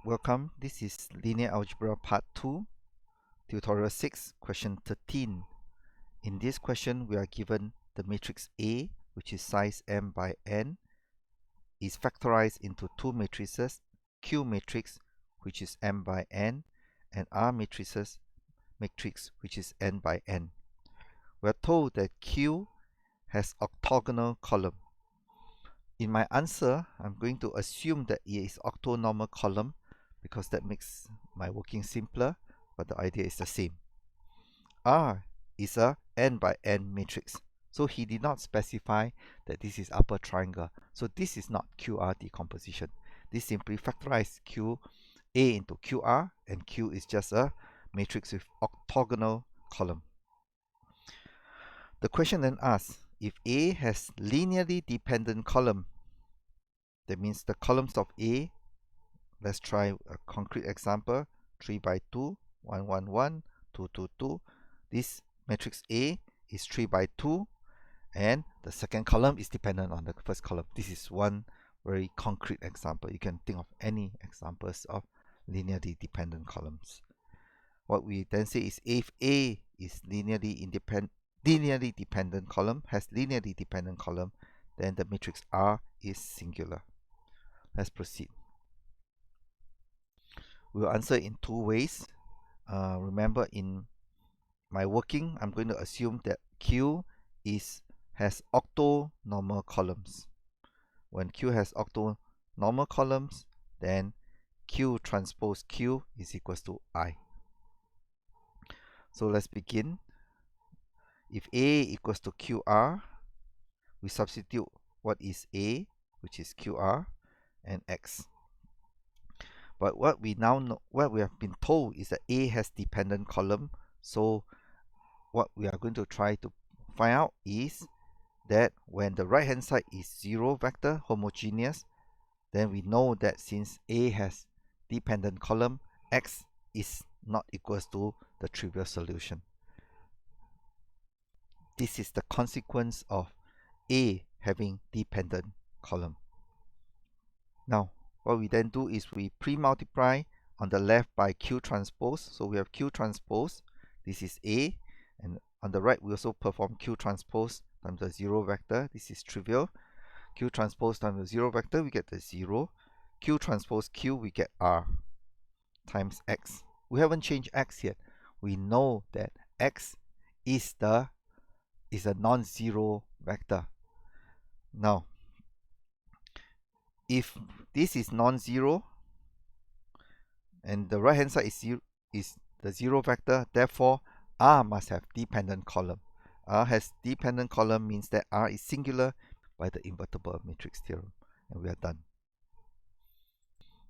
Welcome, this is Linear Algebra Part 2, Tutorial 6, Question 13. In this question, we are given the matrix A, which is size m by n, is factorized into two matrices, Q matrix, which is m by n, and R matrix, which is n by n. We are told that Q has orthogonal column. In my answer, I'm going to assume that it is orthonormal column because that makes my working simpler, but the idea is the same. R is a n by n matrix, so he did not specify that this is upper triangle, so this is not QR decomposition. This simply factorizes Q A into QR, and Q is just a matrix with orthogonal column. The question then asks, if A has linearly dependent column, that means the columns of A, let's try a concrete example, 3 by 2, 1, 1, 1, 2, 2, 2. This matrix A is 3 by 2, and the second column is dependent on the first column. This is one very concrete example. You can think of any examples of linearly dependent columns. What we then say is if A is linearly dependent column, has linearly dependent column, then the matrix R is singular. Let's proceed. We'll answer in two ways. Remember, in my working, I'm going to assume that Q has orthonormal columns. When Q has orthonormal columns, then Q transpose Q is equals to I. So let's begin. If A equals to QR, we substitute what is A, which is QR, and X. But what we now know, what we have been told is that A has dependent column. So what we are going to try to find out is that when the right hand side is zero vector homogeneous, then we know that since A has dependent column, X is not equals to the trivial solution. This is the consequence of A having dependent column. Now, what we then do is we pre-multiply on the left by Q transpose. So we have Q transpose, this is A, and on the right we also perform Q transpose times the zero vector. This is trivial. Q transpose times the zero vector, we get the 0. Q transpose Q, we get R times X. We haven't changed X yet. We know that X is a non-zero vector. Now, if this is non-zero and the right hand side is the zero vector, therefore R must have dependent column. R has dependent column means that R is singular by the invertible matrix theorem, and we are done.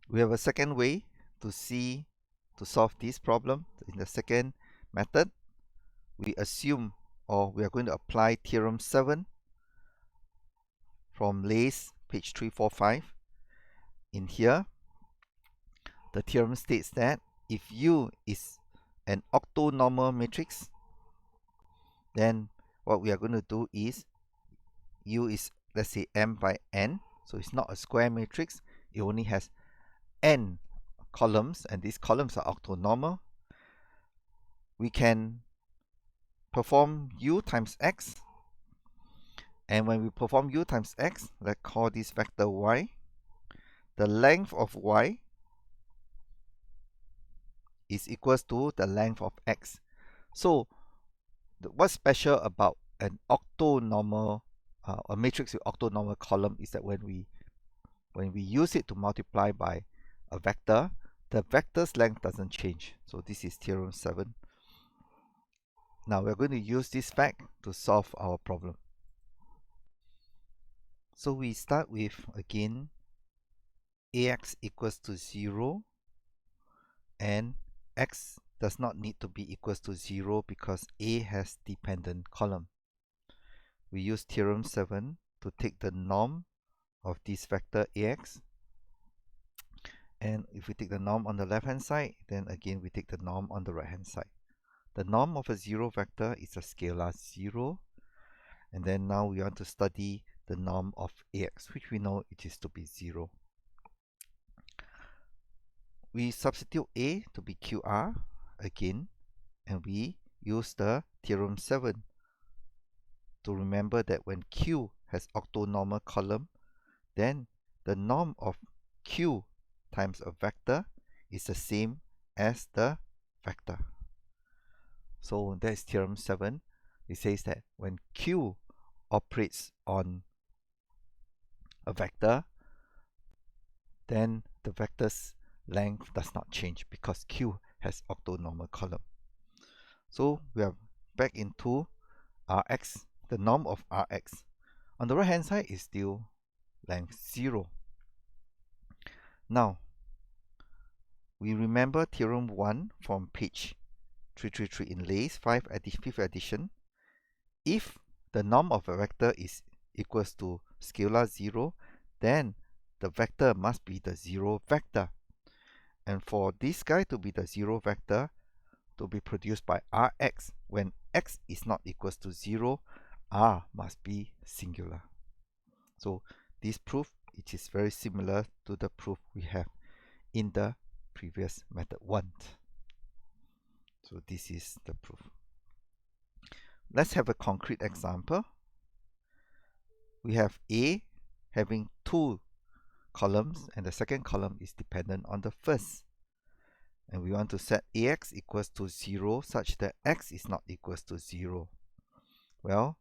We have a second way to solve this problem. In the second method, we assume, or we are going to apply theorem 7 from Lay's page 345. In here, the theorem states that if U is an orthonormal matrix, then what we are going to do is U is, let's say, m by n, so it's not a square matrix, it only has n columns, and these columns are orthonormal. We can perform U times X, and when we perform U times X, let's call this vector Y. The length of Y is equals to the length of X. So what's special about an orthonormal a matrix with orthonormal column is that when we use it to multiply by a vector, the vector's length doesn't change. So this is theorem 7. Now we're going to use this fact to solve our problem. So we start with, again, Ax equals to 0, and X does not need to be equals to 0 because A has dependent column. We use theorem 7 to take the norm of this vector Ax, and if we take the norm on the left hand side, then again we take the norm on the right hand side. The norm of a zero vector is a scalar 0, and then now we want to study the norm of Ax, which we know it is to be 0. we substitute A to be QR again, and we use the theorem 7 to remember that when Q has octonormal column, then the norm of Q times a vector is the same as the vector. So that's theorem 7. It says that when Q operates on a vector, then the vector's length does not change because Q has octonormal column. So we are back into Rx, the norm of Rx. On the right hand side is still length 0. Now, we remember theorem 1 from page 333 in Lay's 5th edition. If the norm of a vector is equals to scalar 0, then the vector must be the 0 vector. And for this guy to be the 0 vector, to be produced by Rx, when x is not equals to 0, R must be singular. So this proof, it is very similar to the proof we have in the previous method 1. So this is the proof. Let's have a concrete example. We have A having 2 columns, and the second column is dependent on the first. And we want to set Ax equals to 0 such that x is not equals to 0. Well,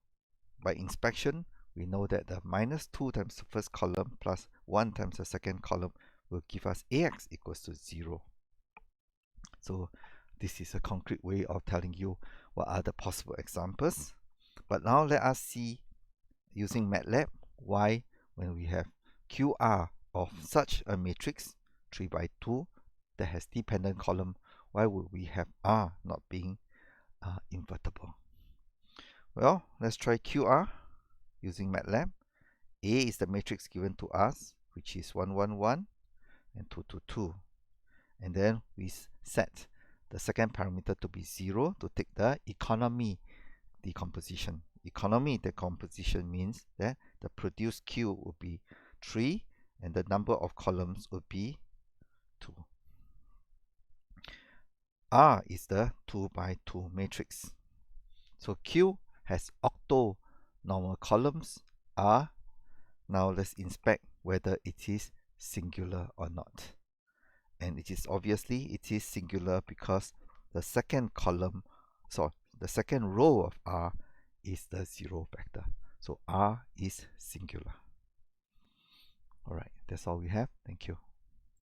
by inspection, we know that the minus 2 times the first column plus 1 times the second column will give us Ax equals to 0. So this is a concrete way of telling you what are the possible examples. But now let us see, using MATLAB, why when we have QR of such a matrix 3 by 2 that has dependent column, why would we have R not being invertible? Well, let's try QR using MATLAB. A is the matrix given to us, which is 1, 1, 1 and 2, 2, 2. And then we set the second parameter to be 0 to take the economy decomposition. Economy decomposition means that the produced Q will be 3 and the number of columns will be 2. R is the 2 by 2 matrix. So Q has octo-normal columns R. Now let's inspect whether it is singular or not. And it is singular because the second column, the second row of R is the 0 vector. So R is singular. Alright, that's all we have. Thank you.